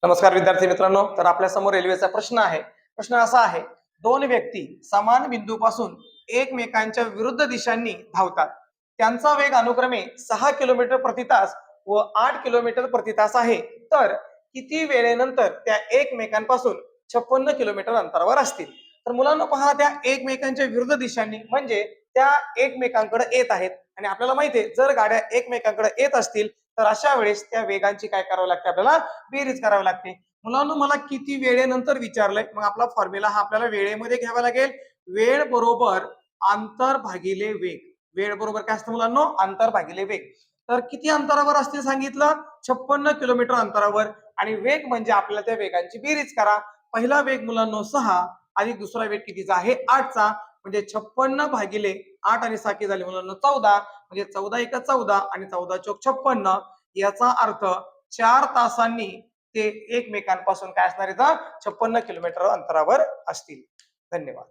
नमस्कार विद्यार्थी मित्रांनो. तर आपल्या समोर रेल्वेचा प्रश्न आहे. प्रश्न असा आहे, दोन व्यक्ती समान बिंदूपासून एकमेकांच्या विरुद्ध दिशांनी धावतात. त्यांचा वेग अनुक्रमे 6 किलोमीटर प्रति तास व 8 किलोमीटर प्रति तास आहे. तर किती वेळेनंतर त्या एकमेकांपासून 56 किलोमीटर अंतरावर असतील? तर मुलांना पहा, त्या एकमेकांच्या विरुद्ध दिशांनी म्हणजे त्या एकमेकांकडे येत आहेत आणि आपल्याला माहिती आहे, जर गाड्या एकमेकांकडे येत असतील तर अशा वेळेस त्या वेगांची काय करावं लागते, आपल्याला बेरीज करावी लागते. मुलांना मला किती वेळेनंतर विचारलंय, मग आपला फॉर्म्युला हा आपल्याला वेळेमध्ये घ्यावा लागेल. वेळ बरोबर अंतर भागिले वेग. वेळ बरोबर काय असतं मुलांना? अंतर भागिले वेग. तर किती अंतरावर असतील सांगितलं? 56 किलोमीटर अंतरावर. आणि वेग म्हणजे आपल्याला त्या वेगांची बेरीज करा. पहिला वेग मुलांना 6 आणि दुसरा वेग कितीचा आहे? 8चा. म्हणजे 56 भागिले 8 आणि 6 झाले मुलांना 14. म्हणजे 14 एक 14 आणि 14 चौक 56. याचा अर्थ 4 तासांनी ते एकमेकांपासून काय असणार आहे? 56 किलोमीटर अंतरावर असतील. धन्यवाद.